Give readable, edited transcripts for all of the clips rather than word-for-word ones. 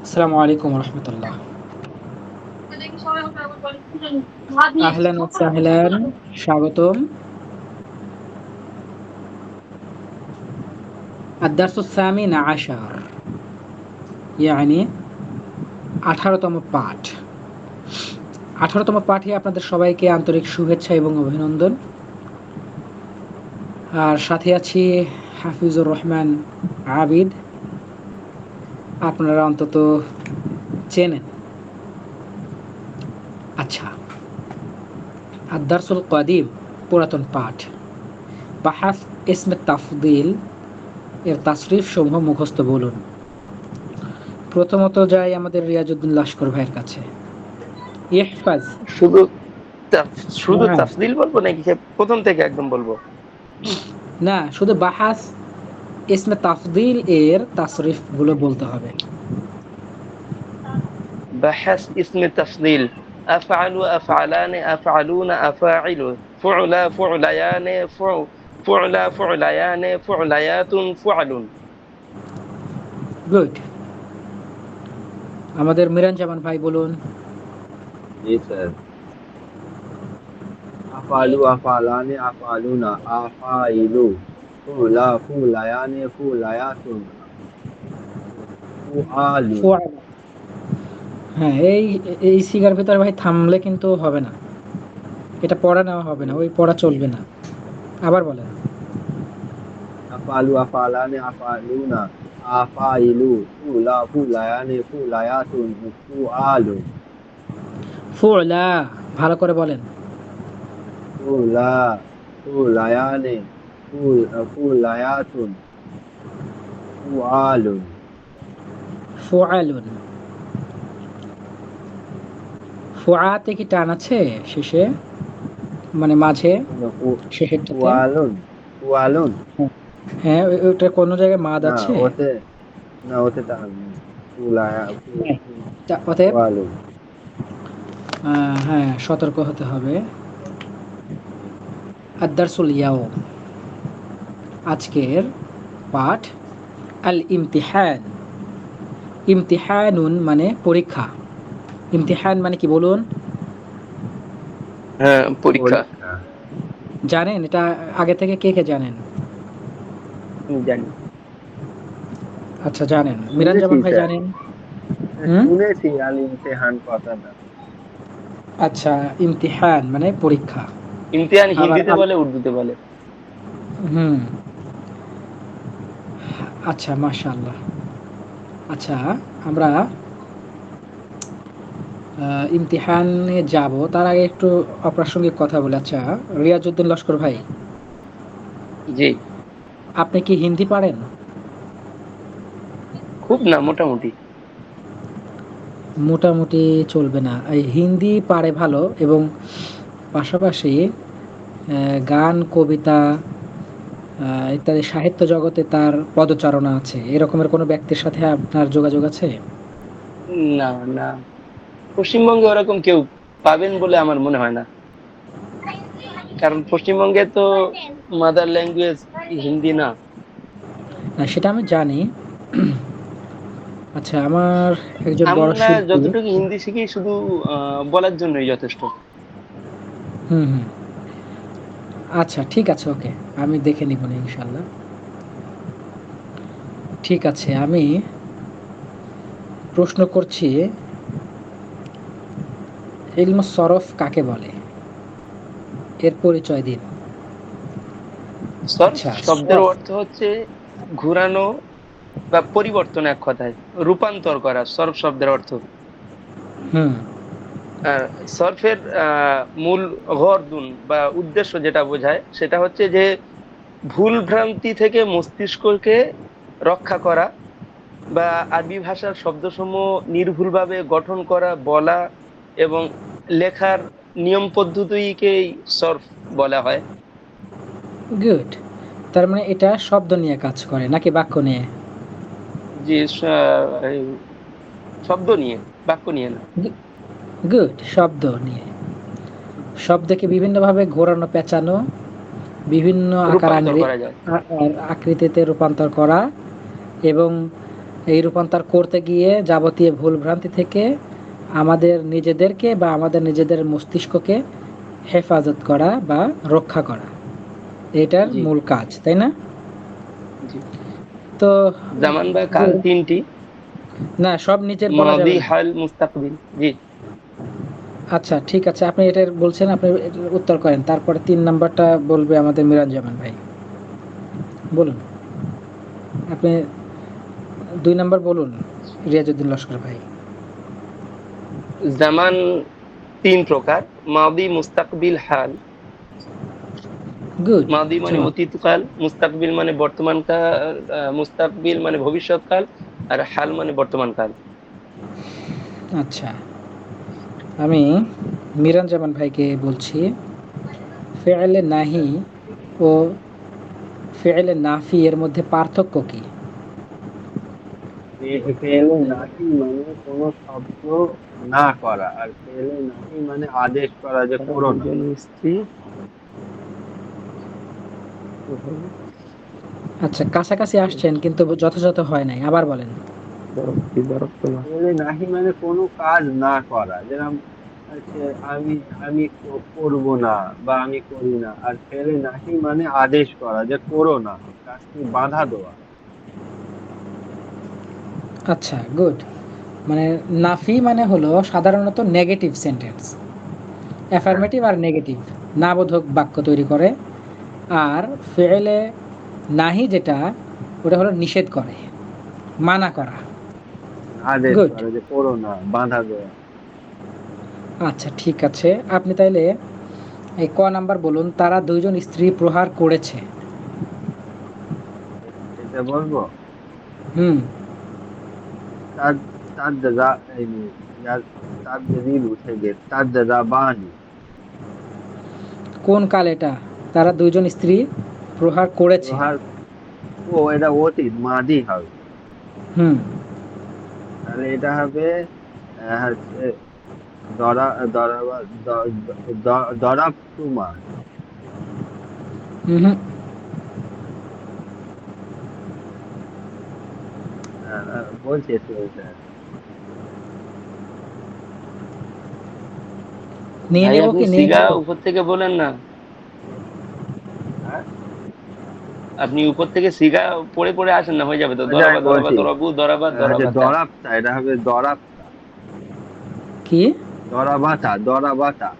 আসসালামু আলাইকুম রহমতুল্লাহ। আহলান ওয়া সাহলান, স্বাগতম। الدرس الثامن عشر يعني 18তম পাঠ। 18তম পাঠে আপনাদের সবাইকে আন্তরিক শুভেচ্ছা এবং অভিনন্দন। আর সাথে আছি হাফিজুর রহমান আবিদ, আপনারা অন্তত চেনেন। আচ্ছা, আদ-দারসুল কদিম, পুরাতন পাঠ। বাহাস ইসমে তাফদিল এর তাসরিফ সমূহ মুখস্থ বলুন। প্রথমত যাই আমাদের রিয়াজউদ্দিন লস্কর ভাইয়ের কাছে। ইহফাজ। শুধু শুধু হ্যাঁ, তাফসীল বলবো নাকি প্রথম থেকে একদম বলবো? না, শুধু বাহাস ইসমে তাফদিল এর তাসরিফ গুলো বলতে হবে। বাহাস ইসমে তাফসীল আফআলু আফআলানে আফআলুনা আফাইলু ফুলা ফুলায়ানে ফুলা ফুলায়ানে ফুলায়াতুন ফুআলুন। গুড। আমাদের মিরান ভাই বলুন। जी सर। अफ़ालु अफ़ालाने अफ़ालूना आफ़ाइलु फ़ुला फ़ुलायाने फ़ुलायातुन फ़ुआलुन। ফুআলা। হ্যাঁ, এই এই সিগার ভিতরে ভাই থামলে কিন্তু হবে না, এটা পড়া নেওয়া হবে না, ওই পড়া চলবে না। আবার বলেন। अफ़ालु अफ़ालाने अफ़ालूना आफ़ाइलु फ़ुला फ़ुलायाने फ़ुलायातुन फ़ुआलुन। ফুআলা, ভালো করে বলেন। फ़ुला फ़ुलायाने फ़ुलायातुन फ़ुआलुन। ফুআলুন। ফুআতে কি টান আছে শেষে, মানে মাঝে, শেষেরটাতে? फ़ुआलुन फ़ुआलुन। হ্যাঁ, ওটা কোনো জায়গায় মাদ ना আছে? ओते ना ओते टाइम नहीं। फ़ुलाया হ্যাঁ, অতএব फ़ुआलुन। হ্যাঁ, সতর্ক হতে হবে। আদ-দারসুল ইয়াউম, আজকের পাঠ। আল ইমতিহান। ইমতিহানুন মানে পরীক্ষা। ইমতিহান মানে কি বলুন? হ্যাঁ, পরীক্ষা। পরীক্ষা। জানেন এটা? আগে থেকে কে জানেন? আমি জানি। আচ্ছা, জানেন। শুনেছি মিরান ভাই স্যার। জানেন? হুম? শুনেছি আল ইমতিহান কথাটা। আচ্ছা, ইমতিহান মানে পরীক্ষা। ইমতিহান আবার হিন্দিতে বলে, উর্দুতে বলে। হুম, আচ্ছা, মাশাআল্লাহ। আচ্ছা, আমরা ইমতিহানে যাব তার আগে একটু অপ্রাসঙ্গিক কথা বলি। আচ্ছা, রিয়াজউদ্দিন লস্কর ভাই, জি। আপনি কি হিন্দি পারেন? খুব না, মোটামুটি। মোটামুটি চলবে না, এই হিন্দি পারে ভালো, এবং পাশাপাশি গান, কবিতা ইত্যাদি সাহিত্য জগতে তার পদচারণা আছে। এরকমের কোনো ব্যক্তির সাথে আপনার যোগাযোগ আছে? না, না, পশ্চিমবঙ্গে ওরকম কেউ পাবেন বলে আমার মনে হয় না। কারণ পশ্চিমবঙ্গে তো মাদার ল্যাঙ্গুয়েজ হিন্দি না। না, সেটা আমি জানি। আচ্ছা, আমার একজন বড় আমরা শিল্পী। যতটুকু হিন্দি শিখি শুধু বলার জন্যই যথেষ্ট। হুম, হুম। আচ্ছা, ঠিক আছে, ওকে। আমি দেখে নিব না, ইনশাল্লাহ। ঠিক আছে, আমি প্রশ্ন করছি, ইলমুস সরফ কাকে বলে? এর পরিচয় দিন। সরফ আচ্ছা, শব্দের সরফ। অর্থ হচ্ছে ঘুরানো বা পরিবর্তন, এক কথায় রূপান্তর করা সরফ শব্দের অর্থ। হুম, আর সরফের মূল গর্দুন বা উদ্দেশ্য যেটা বোঝায় সেটা হচ্ছে যে ভুল ভ্রান্তি থেকে মস্তিষ্ককে রক্ষা করা, বা আরবি ভাষার শব্দসমূহ নির্ভুলভাবে গঠন করা, বলা এবং লেখার নিয়ম পদ্ধতিকেই সরফ বলা হয়। গুড। তার মানে এটা শব্দ নিয়ে কাজ করে নাকি বাক্য নিয়ে? যে এই শব্দ নিয়ে, বাক্য নিয়ে না। গুড, শব্দ নিয়ে। শব্দকে বিভিন্নভাবে ঘোরানো, পেঁচানো, বিভিন্ন আকার রূপান্তর করা যায়। আকৃতিতে রূপান্তর করা, এবং এই রূপান্তর করতে গিয়ে যাবতীয় ভুলভ্রান্তি থেকে আমাদের নিজেদেরকে বা আমাদের নিজেদের মস্তিষ্ককে হেফাজত করা বা রক্ষা করা, এটার জি মূল কাজ, তাই না? জি। তো জামান বা কাল তিনটি, না, সব নিচের বলা যাবে মাদি, না। হাল, মুস্তাকবিল। জি। আচ্ছা ঠিক আছে, আপনি এটার বলছেন, আপনি এটার উত্তর করেন, তারপরে 3 নাম্বারটা বলবে আমাদের মিরাজ জামান ভাই। বলুন, আপনি 2 নাম্বার বলুন, রিয়াজউদ্দিন লস্কর ভাই। জামান তিন প্রকার: মাদি, মুস্তাকবিল, হাল। গুড। মাদি মানে চমৎকার। অতীতকাল, মুস্তাকবিল মানে বর্তমান কাল, মুস্তাকবিল মানে ভবিষ্যৎকাল, আর হাল মানে বর্তমান কাল। আচ্ছা, আমি মিরান জামান ভাইকে বলছি, ফেয়েলে নাহি ও ফেয়েলে নাফি এর মধ্যে পার্থক্য কি? ফেলে নাহি মানে কোনো শব্দ না করা, আর ফেলে নাহি মানে আদেশ করা যে তারা করো না। দুজন স্ত্রী। আচ্ছা, কাছাকাছি আসছেন কিন্তু যথাযথ হয় নাই, আবার বলেন। ফেলে নাহি মানে কোনো কাজ না করা, যেরকম হচ্ছে আমি আমি করবো না বা আমি করি না। আর ফেলে নাহি মানে আদেশ করা যে করো না, কাজটি বাধা দেওয়া। আচ্ছা, গুড। মানে নাফি মানে হলো সাধারণত নেগেটিভ সেন্টেন্স, হ্যাঁ, অ্যাফার্মেটিভ আর নেগেটিভ, না বোধক বাক্য তৈরি করে। আর ফেলে নাহি যেটা, ওটা হলো নিষেধ করে, মানা করা। আদেশ গুড। করা যে করো না, বাধা দেওয়া। আচ্ছা ঠিক আছে, আপনি তাইলে এই ক নাম্বার বলুন, তারা দুইজন স্ত্রী প্রহার করেছে। এটা বলবো। হুম। তার তার দাদা এই ইয়ার তার দিদির উঠে গে তার দাদা বানি। কোন কাল এটা? তারা দুইজন স্ত্রী প্রহার করেছে। প্রহার, এটা অতীত মাদি হবে। হুম। তাহলে এটা হবে হচ্ছে দরা দরাবা দরাব তুমা। হুম। বলছি একটু এটা। নিয়ে ভাই নেব আপনি কি নিয়ে সিগা নেব? উপর থেকে বলেন না, হ্যাঁ, আপনি উপর থেকে সিগা পড়ে পড়ে আসেন না, হয়ে যাবে তো। আচ্ছা দরাবা আমি দরাবা বলছি। দরাবু দরাবা হচ্ছে দরাবাতা। দরাবতা, এটা হবে দরাবতা। কি? দরাবাতা দরাবাতা।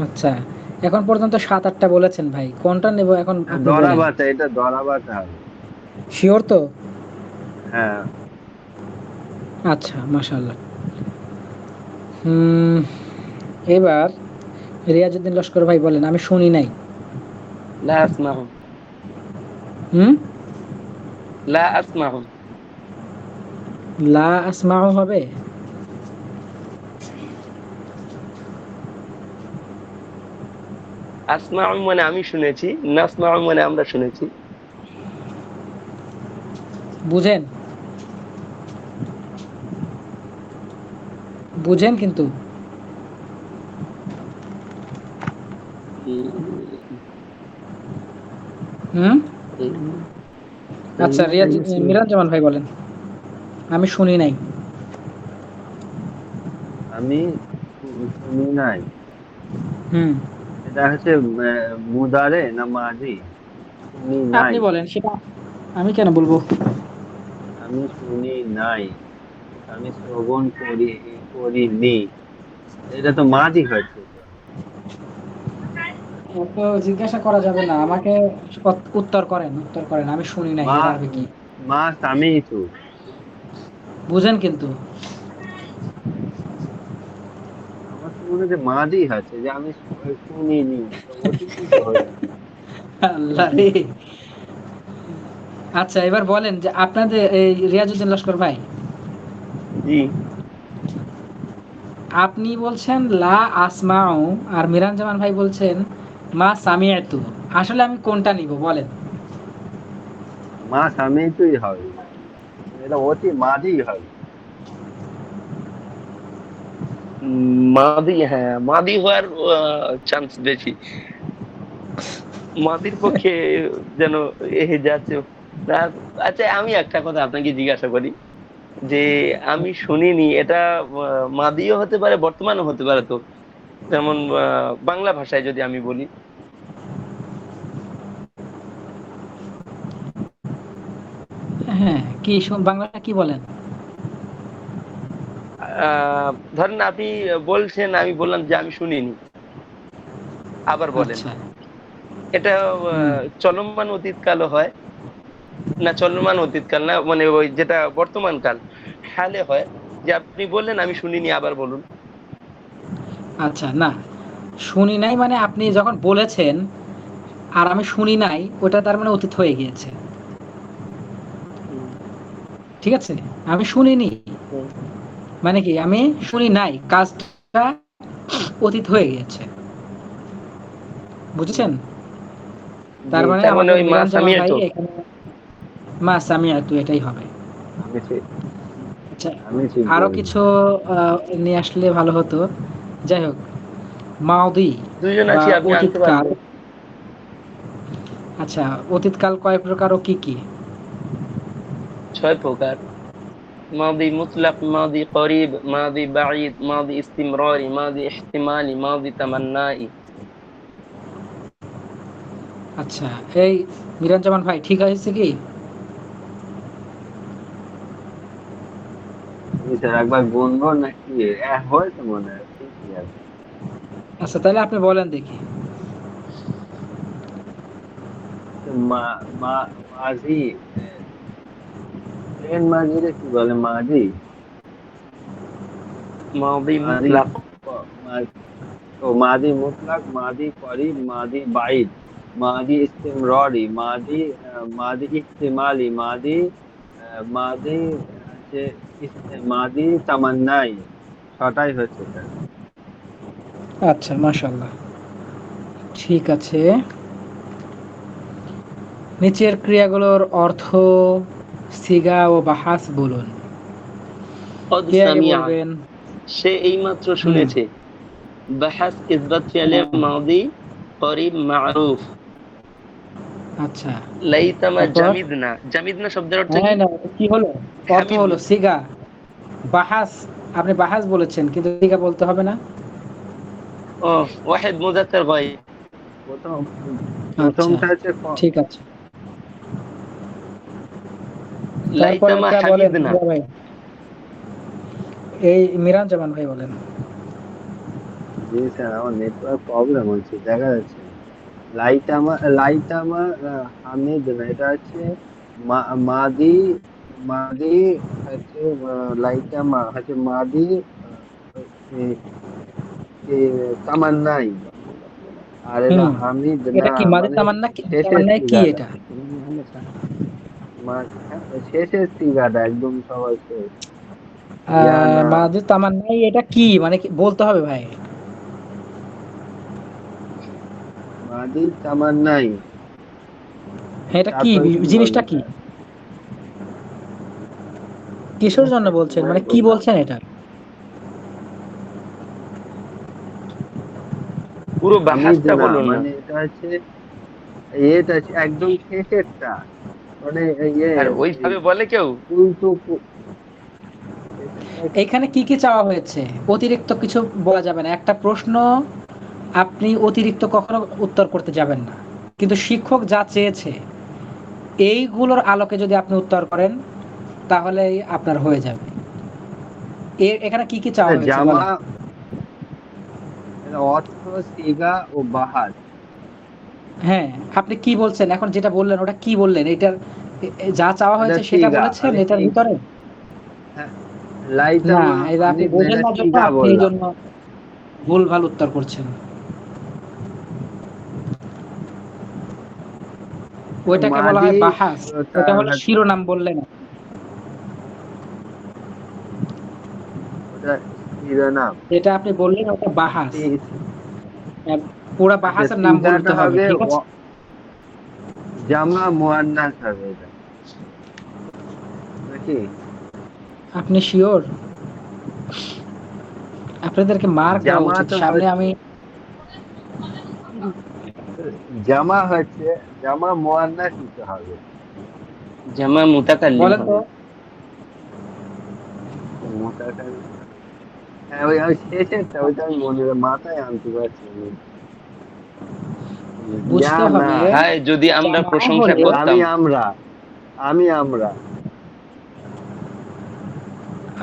আচ্ছা, এখন পর্যন্ত 7-8টা বলেছেন ভাই, কোনটা নেব এখন আপনি বলেন। দরাবাতা, এটা দরাবাতা হবে। শিওর তো? হ্যাঁ। আচ্ছা, মাশাআল্লাহ। হুম। এবার রিয়াজউদ্দিন লস্কর ভাই বলেন, আমি শুনি নাই। লা আসমাহু। হুম। লা আসমাহু। লা আসমাউ হবে? আসমাউ মানে আমি শুনেছি, নাসমাউ মানে আমরা শুনেছি। বুঝেন, বুঝেন কিন্তু। হুম। আচ্ছা, মিরান জামান ভাই বলেন, আমি শুনি নাই। আমি শুনি নাই। হুম। এটা হচ্ছে মুদারে না মাজি? শুনি আপনি নাই। বলেন সেটা, আমি কেন বলবো? আমি শুনি নাই, আমি শ্রবণ করিনি। এটা তো মাজি হচ্ছে তো। তো জিজ্ঞাসা করা যাবে না আমাকে, উত্তর করেন, উত্তর করেন, আমি শুনি নাই মা এর আরবি কি? মা সামিতু। বুঝেন কিন্তু। আমার তো মনে হচ্ছে মাদি হচ্ছে, যে আমি শুনিনি, তো অতীতই তো হচ্ছে। আল্লাহ রে। আচ্ছা, এবার বলেন যে আপনাদের এই রিয়াজউদ্দিন লস্কর ভাই, জি। আপনি বলছেন লা আসমাউ, আর মিরান জামান ভাই বলছেন মা সামিআতু। আসলে আমি কোনটা নিব বলেন? মা সামিতুই হবে, এটা অতি মাদি হবে। মাদি, হ্যাঁ মাদি হওয়ার চান্স বেশি। মাদির পক্ষে যেন এ যাচ্ছে। তা- আচ্ছা, আমি একটা কথা আপনাকে জিজ্ঞাসা করি যে আমি শুনিনি এটা মাদিও হতে পারে, বর্তমানও হতে পারে তো। যেমন বাংলা ভাষায় যদি আমি বলি, হ্যাঁ, কি বাংলাটা কি বলেন? ধরেন আপনি বলছেন, আমি বললাম যে আমি শুনিনি, আবার বলেন। আচ্ছা। এটা হুম। চলমান অতীতকালও হয় না? চলমান অতীতকাল না, মানে ওই যেটা বর্তমান কাল হালে হয়, যে আপনি বললেন আমি শুনিনি, আবার বলুন। আচ্ছা, না, শুনি নাই মানে আপনি যখন বলেছেন আর আমি শুনি নাই, ওটা তার মানে অতীত হয়ে গিয়েছে। হুম, ঠিক আছে? আমি শুনিনি হুম, মানে কি, আমি শুনি নাই, কাজটা অতীত হয়ে গিয়েছে। হুম। বুঝেছেন? জি, তার মানে তার মানে আমাদের ওই মা মিরান জামান ভাই সামিয়াতো। এখানে মা সামিয়াতু এটাই হবে। আমি ঠিক আচ্ছা, আমি ঠিক আরো বললাম। কিছু নিয়ে আসলে ভালো হতো। যাই হোক, মাউদি দুইজন বা আছি, আপনি আনতে অতীতকাল। পারবেন। আচ্ছা, অতীতকাল কয় প্রকার ও কি কি? 6 প্রকার: মাদি মুতলাক, মাদি করিব, মাদি বাঈদ, মাদি ইস্তিমরারি, মাদি ইহতিমালি, মাদি তামান্নাই। আচ্ছা, এই মিরান জামান ভাই ঠিক আছে কি? জি স্যার, একবার গুনবো নাকি? হয়েছে মনে হয়, ঠিকই আছে। আচ্ছা, তাহলে আপনি বলেন দেখি। তো মাঝি, প্লেন মাঝি রে কি বলে? মাঝি, মাদি মাদি মুতলাক। মাদি মুতলাক, মাদি করিব, মাদি বাইদ, মাদি ইস্তিমররি, মাদি ইহতিমালি, মাদি হচ্ছে মাদি তামান্নাই। ছটাই হচ্ছে স্যার। আচ্ছা, মাশাআল্লাহ, ঠিক আছে। নিচের ক্রিয়াগুলোর অর্থ, সিগা ও বাহাস বলুন। কদ কে আগে সামিয়া, বলবেন? সে এইমাত্র হুম। শুনেছে। বাহাস ইসবাত ফি'লে আহ, মাদি করিব মারুফ। আচ্ছা, লাইতামা তারপর? জামিদনা, জামিদনা শব্দের অর্থ কি? হ্যাঁ, না, কি হলো? অর্থ হলো হামিদনা। সিগা। বাহাস, আপনি বাহাস বলেছেন কিন্তু সিগা বলতে হবে না? ও, ওয়াহিদ মুযাক্কার গায়ব। প্রথম আচ্ছা, প্রথমটা হচ্ছে ঠিক আছে। লাইতামা তারপরেরটা বলেন হামিদনা। সিগা ভাই। এই মিরান জামান ভাই বলেন। জি স্যার, আমার নেটওয়ার্ক প্রবলেম হচ্ছে, দেখা যাচ্ছে না। লাইটামা হামিদ না, এটা হচ্ছে মাদি, মাদি হচ্ছে লাইটামা হচ্ছে মাদি আহ, এ, এ, তামান্নাই। আর এলো হুম। হামিদ না, এটা কি মাদি মানে তামান্না? শেষের তামান্নায় কি সিগাটা। এটা? হ্যাঁ, শেষের সিগাটা একদম সবার শেষ। ইয়ানা, মাদি তামান্নাই এটা কি মানে, কি বলতে হবে ভাই? মাদি তামান্নাই। হ্যাঁ, এটা কি তারপরে কি জিনিসটা বলবো কি? স্যার? কিসের জন্য জিনিসটা কি বলছেন, ভাই মানে কি বললাম? বলছেন এটা? পুরো হামিদ বাহাসটা না, বলুন না। মানে এটা হচ্ছে এটা হচ্ছে একদম শেষেরটা, মানে আর এই ওইভাবে বলে কেউ? উল্টো শেষেরটা এখানে কি কি চাওয়া হয়েছে? অতিরিক্ত কিছু বলা যাবে না। একটা প্রশ্ন আপনি অতিরিক্ত কখনো উত্তর করতে যাবেন না। কিন্তু শিক্ষক যা চেয়েছে এইগুলোর আলোকে যদি আপনি উত্তর করেন তাহলেই আপনার হয়ে যাবে। এখানে কি কি চাওয়া হয়েছে জামা, বলেন? এটা অর্থ, সিগা ও বাহার। হ্যাঁ, আপনি কি বলছেন এখন, যেটা বললেন ওটা কি বললেন? এটার যা চাওয়া এটা হয়েছে সেটা সিগা, বলেছেন আমি এটার ভিতরে? হ্যাঁ, না, লাইতামা এটা আপনি হামিদ না, বোঝেন এটা না জন্য সিগা আপনি এই বললাম। জন্য ভুলভাল উত্তর করছেন। ওইটাকে বলা মাদি হয় বাহাস। ওটা হলো হচ্ছে শিরোনাম বললেন। ওটা শিরোনাম। যেটা আপনি বললেন ওটা বাহাস। সি- আহ, পুরা আচ্ছা, বাহাসের নাম বলতে সিগাটা হবে, হবে ঠিক আছে? জামা মুয়ান্নাস হবে এটা, নাকি? আপনি শিওর? আপনাদেরকে মার্ক দেওয়া জামা উচিত তো সামনে হচ্ছে আমি। জামা হচ্ছে জামা মুয়ান্নাস দিতে হবে। জামা মুতাকাল্লিম বলেন তো। হবে। মোতাকাল্লিম, হ্যাঁ ওই ওই শেষেরটা, ওইটা আমি মাথায় আনতে পারছি না। ইয়া বুঝতে না, হবে হায় যদি আমরা জামা প্রশংসা হলে, আমি করতাম। আমরা, আমরা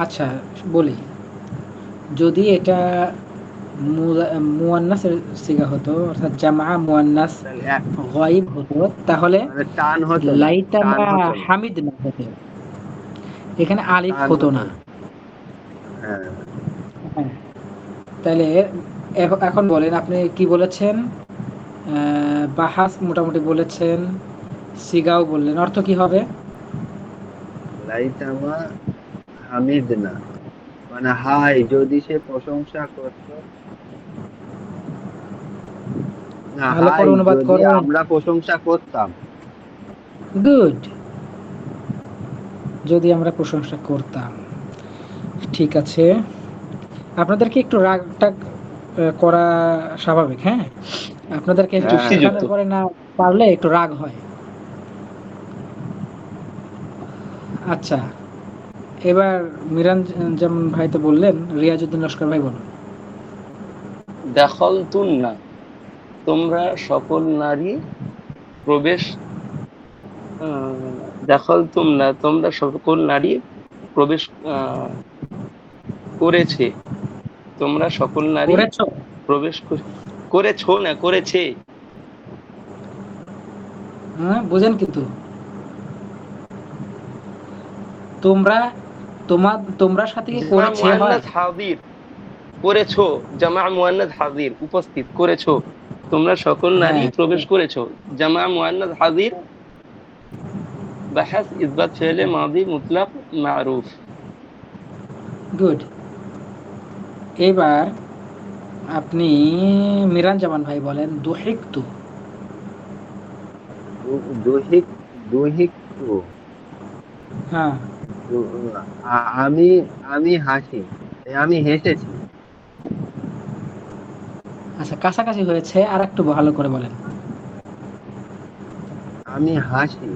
আচ্ছা বলি, যদি এটা মুয়ান্নাসের সিগা হতো, অর্থাৎ জামা মুয়ান্নাস তাহলে গায়ব হতো, তাহলে মানে টান হতো না, টান লাইতামা হতো না, হামিদ না হতো, এখানে আলিফ টান হতো হতো না। না। হ্যাঁ, হ্যাঁ, তাহলে এখন বলেন আপনি কি বলেছেন? বাহাস মোটামুটি বলেছেন, সিগাও বললেন, অর্থ কি হবে? লাইতামা হামিদ না, মানে হাই যদি সে প্রশংসা করতো, না ভালো হাই করে অনুবাদ যদি করেন। আমরা প্রশংসা করতাম। গুড, যদি আমরা প্রশংসা করতাম। ঠিক আছে, আপনাদেরকে একটু রাগ টাগ করা স্বাভাবিক, হ্যাঁ, আপনাদেরকে একটু হ্যাঁ, যুক্তিযুক্ত। শেখানোর পরে না পারলে একটু রাগ হয়। আচ্ছা, এবার মিরান যেমন ভাই তো বললেন, রিয়াজউদ্দিন লস্কর ভাই বলুন। দাখালতুন্না, তোমরা সকল নারী প্রবেশ, দাখালতুন্না, তোমরা সকল নারী প্রবেশ করেছে। তোমরা সকল নারী করেছো? প্রবেশ করেছো না করেছে। হ্যাঁ, বুঝেন কিন্তু তোমরা, তোমরা সাথে কি জামা করেছে হয়? মুয়ান্নাস হাজির, করেছো। জামা মুয়ান্নাস হাজির, উপস্থিত, করেছো। তোমরা সকল নারী হ্যাঁ, প্রবেশ করেছো। জামা মুয়ান্নাস হাজির, বাহাস ইসবাত ফেলে মাদি মুতলাক মারুফ। গুড। এবার আপনি মিরান জামান ভাই বলেন দুহিকতু। দৈহিক, দৈহিক তো, হ্যাঁ, দু- আমি, আমি হাসি, আমি হেসেছি। আচ্ছা কাছাকাছি হয়েছে, আর একটু ভালো করে বলেন। আমি হাসি।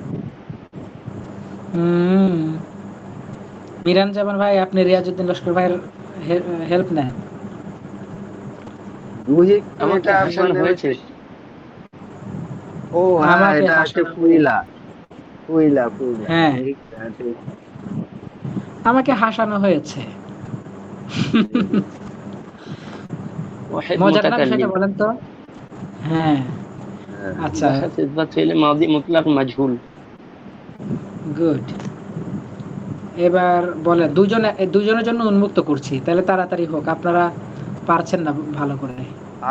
হুম, মিরান জামান ভাই আপনি রিয়াজউদ্দিন লস্কর ভাইয়ের হেল্প নেন। দৈহিক তো আমাকে এটা হাসানো মানে হয়েছে। হচ্ছে, ও হ্যাঁ আমাকে এটা হচ্ছে হাসানো হয়েছে। কুইলা, কুইলা কুইলা হ্যাঁ, দৈহিক, হ্যাঁ, ঠিক। আমাকে হাসানো হয়েছে। দৈহিক, ওয়াহিদ মজার না বিষয়টা মুতাকাল্লিম, বলেন তো। হ্যাঁ, হ্যাঁ, আচ্ছা, বাহাস ইসবাত ফেলে মাদি মুতলাক মাজহুল। গুড। এবার বলেন, দুজনের জন্য উন্মুক্ত করছি, তাহলে তাড়াতাড়ি হোক, আপনারা পারছেন না ভালো করে।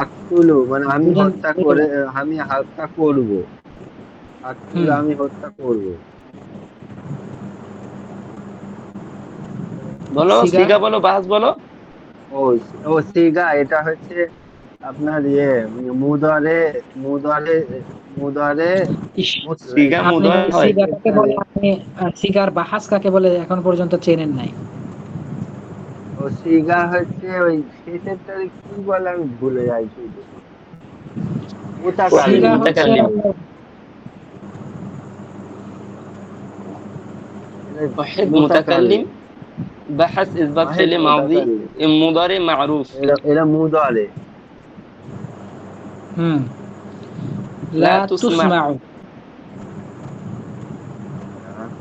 আকতুলু মানে আমি দুজন হত্যা দুইটা করে, বলেন। আমি হত্যা করব, আকতুলু হুম, আমি হত্যা করব। বলো, সিগা। সিগা বলো, বাহাস বলো। ও, ও সিগা এটা হচ্ছে আপনার ইয়ে, মুদরে, মুদরে, মুদরে ইস, সিগা আপনি ভাই মুদারে হয়। সিগা কাকে বলে, আপনি সিগার বাহাস কাকে বলে এখন পর্যন্ত চেনেন নাই। ও সিগা হচ্ছে ওই শেষেরটা কি বলে আমি ভুলে যাই শুধু, ওয়াহিদ সিগা মুতাকাল্লিম, হচ্ছে, মুতাকাল্লিম, মুতাকাল্লিম, এটা ওয়াহিদ মুতাকাল্লিম, মুতাকাল্লিম, বাহাস ইসবাত ওয়াহিদ ফেলে মাদি মুতাকাল্লিম, মুদারে মারুফ। এটা মুদরে। হুম, লা লা তুসমা, তুসমাউ।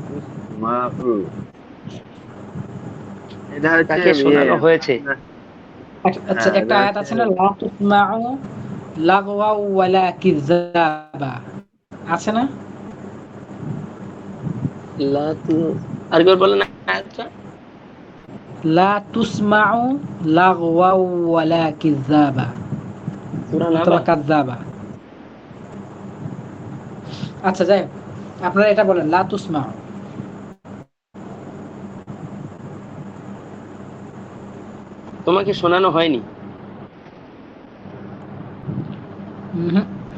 তুসমাউ, এটা হচ্ছে তাকে ইয়ে শোনানো হয়েছে। আপনার, আচ্ছা, হ্যাঁ একটা এটা আয়াত হচ্ছে, আছে না, লা তুসমাউ লাগওয়া ওয়ালা কিযাবা, আছে না? লা তু, আরেকবার বলেন আয়াতটা। লা তুসমাউ লাগওয়া ওয়ালা কিযাবা, সূরা অথবা নাবা। কাযাবা। আচ্ছা যাই হোক, আপনারা এটা বলেন লা তুসমাউ। তোমাকে শোনানো হয়নি। হুম,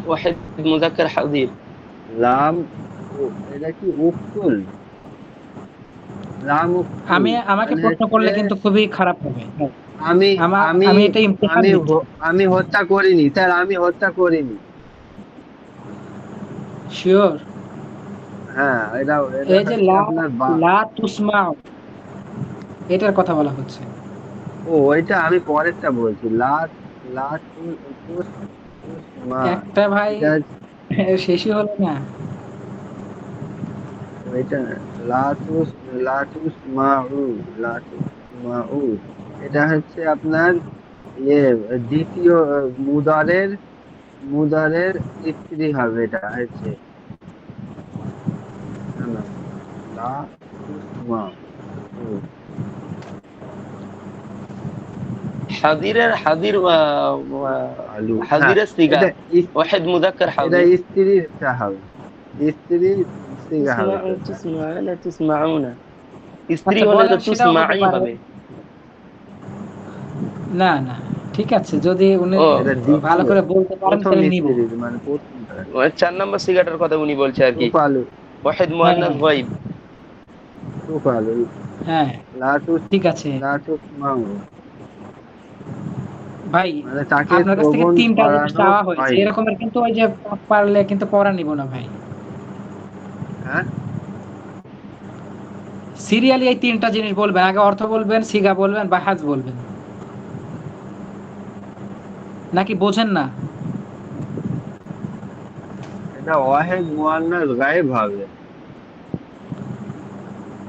ওয়াহিদ মুযাক্কার হাজির। লাম, ও এটা কি উক্তুল, লাম উক্তুল আমাকে মানে প্রশ্ন হচ্ছে করলে কিন্তু খুবই খারাপ হবে। আমি, আমি, আমি এটা ইমতিহান আমি নিচ্ছি। আমি হত্যা করিনি স্যার, আমি হত্যা করিনি। শিওর? হ্যাঁ, এটা এই যে হচ্ছে লা, আপনার লা তুসমাউ, এটার কথা বলা হচ্ছে। ও ওইটা আমি পরেরটা বলছি। লা লা তুস তুসমা, একটা ভাই এটা শেষই হলো না। ওইটা লাতুস লাতুসমাউ লাতুসমাউ, এটা হচ্ছে আপনার ইয়ে দ্বিতীয় মুদারের মুদারের স্ত্রী হবে, এটা হচ্ছে না লাতুসমাউ। হাদির আলু, হ্যাঁ, হাদিরের সিগা এটা ওয়াহিদ মুযাক্কার এটা হাদির। স্ত্রীরটা হবে, স্ত্রী সিগা হবে তো তুসমাউ এটা। তুসমাউনা তুসমাউনা, স্ত্রী আচ্ছা হলে তো বলেন, সেটাও হতে তুসমাই পারে। হবে। না না, ঠিক আছে, যদি উনি ও, এটা ভালো দ্বিতীয়, করে বলতে পারেন প্রথম তাহলে নিব। স্ত্রীর মানে প্রথমটা। 4 নম্বর সিগাটার কথা উনি বলছে আর কি। তোফালু, ওয়াহিদ হ্যাঁ মুআন্নাস হ্যাঁ গায়ব। তোফালু হ্যাঁ, লাতুস ঠিক আছে লাতুসমাউ, ভাই। মানে তাকে আপনার কাছ থেকে শ্রবণ 3টা জিনিস করানো চাওয়া হয়েছে, হয়নি। এরকমের কিন্তু ওই যে পারলে কিন্তু পড়া নিব না ভাই। হ্যাঁ, সিরিয়ালি এই 3টা জিনিস বলবেন, আগে অর্থ বলবেন, সিগা বলবেন, বাহাজ বলবেন। নাকি বোঝেন না? এটা ওয়াহেদ মুয়ান্নাস গায়েব হবে।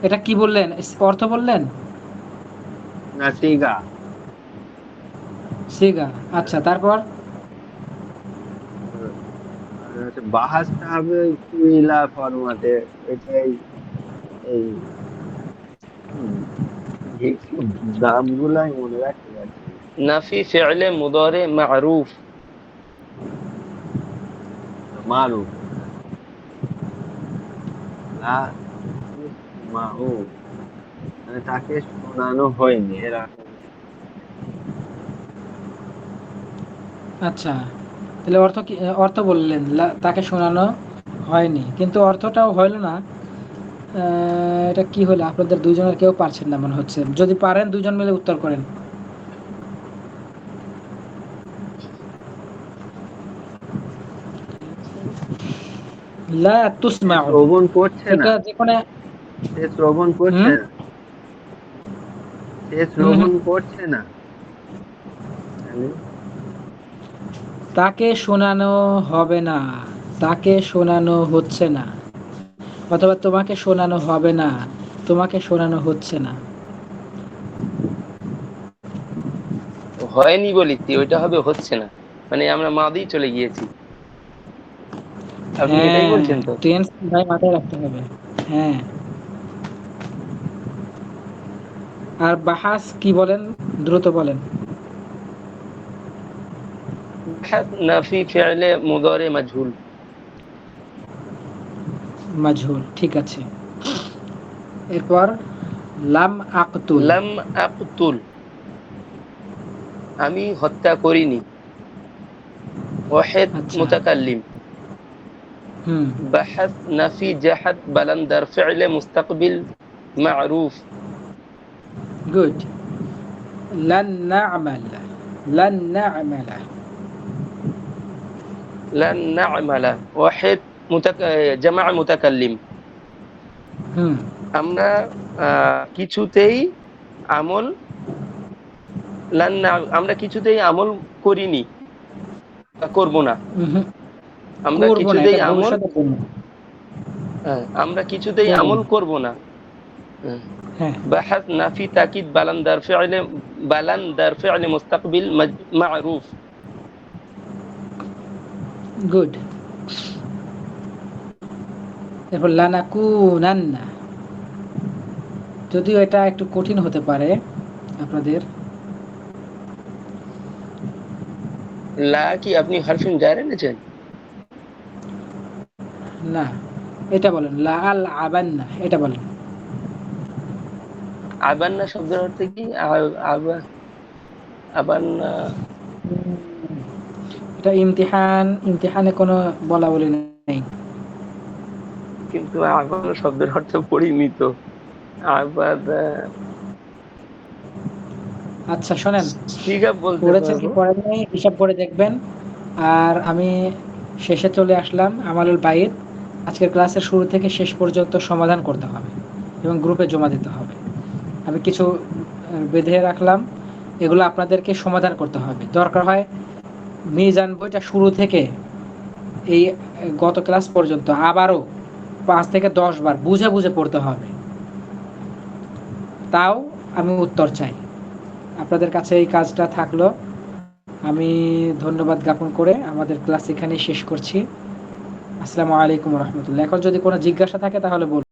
এটা কি বললেন, অর্থ বললেন? না, সিগা। সিগা, আচ্ছা, তারপর? আর হচ্ছে বাহাসটা হবে কুইলা ফরমাটে, এটাই এই হুম, একটু নামগুলাই মনে রাখতে পারছি না। নাফি ফি'লে মুদারে মা'রুফ। মারুফ, লা তুসমাউ, মানে তাকে শোনানো হয়নি এরকম। আচ্ছা, তাহলে অর্থ কি? অর্থ বললেন তাকে শোনানো হয়নি, কিন্তু অর্থটাও হইল না। এটা কি হলো? আপনাদের দুইজনের কেউ পারছেন না মনে হচ্ছে। যদি পারেন দুইজন মিলে উত্তর করেন। লা সে তুসমাউ, শ্রবণ করছে না, এটা যেখানে সে শ্রবণ করছে হুম না, সে হুম শ্রবণ হুম, করছে না তাহলে তাকে শোনানো হবে না, তাকে শোনানো হচ্ছে না, অথবা তোমাকে শোনানো হবে না, তোমাকে শোনানো হচ্ছে না। হয়নি বলেছি, ওইটা হবে হচ্ছে না, মানে আমরা মাদি চলে গিয়েছি। আপনি এটাই হ্যাঁ, বলছেন তো? টেন্স ভাই মাথায় রাখতে হবে। হ্যাঁ, আর বাহাস কি বলেন, দ্রুত বলেন। নাফি ফি'লে মুদারে মাজহুল। মাজহুল, ঠিক আছে। এরপর লাম আকতুল। লাম আকতুল, আমি হত্যা করিনি। ওয়াহিদ আচ্ছা, মুতাকাল্লিম। হুম, বাহাস নাফি জাহাদ বালান্দার ফি'লে মুস্তাকবিল মা'রুফ। গুড। লান না'মাল, লান না'মাল। লান না'মালা, ওয়াহিদ জামা মুতাকাল্লিম। হুম, আমরা কিছুতেই আমল, আমরা কিছুতেই আমল করিনি বা করব না। হুম, আমরা করব না, কিছুতেই এটা আমল, ভবিষ্যতের জন্য। আমরা কিছুতেই করব আমল না, করব না। হ্যাঁ। হ্যাঁ, বাহাস নাফি তাকিদ বালান্দার ফি'লে মুস্তাকবিল মা'রুফ। গুড। এরপর লানাকুনান্না, যদিও এটা একটু কঠিন হতে পারে আপনাদের। লা কি আপনি হারফিন জার এনেছেন? না, এটা বলেন, লা আল আবান্না, এটা বলেন। আবান্না শব্দের অর্থ কি? আবান্না, এটা ইমতিহান, ইমতিহানে কোনো বলা বলি নেই। কিন্তু আবান্না শব্দের অর্থ পড়িনি তো। আবাদা, আচ্ছা শোনেন, সিগা বলতে পড়েছেন কি পারবো। পড়েন নাই হিসাব করে দেখবেন। আর আমি শেষে চলে আসলাম, আমালুল বাইত। আজকের ক্লাসের শুরু থেকে শেষ পর্যন্ত সমাধান করতে হবে এবং গ্রুপে জমা দিতে হবে। আমি কিছু বেঁধে রাখলাম, এগুলো আপনাদেরকে সমাধান করতে হবে। দরকার হয় মিজান বইটা শুরু থেকে এই গত ক্লাস পর্যন্ত আবারও 5 থেকে 10 বার বুঝে বুঝে পড়তে হবে, তাও আমি উত্তর চাই। আপনাদের কাছে এই কাজটা থাকলো। আমি ধন্যবাদ জ্ঞাপন করে আমাদের ক্লাস এখানেই শেষ করছি। আসসালামু আলাইকুম রহমতুল্লাহ। এখন যদি কোনো জিজ্ঞাসা থাকে তাহলে বলুন।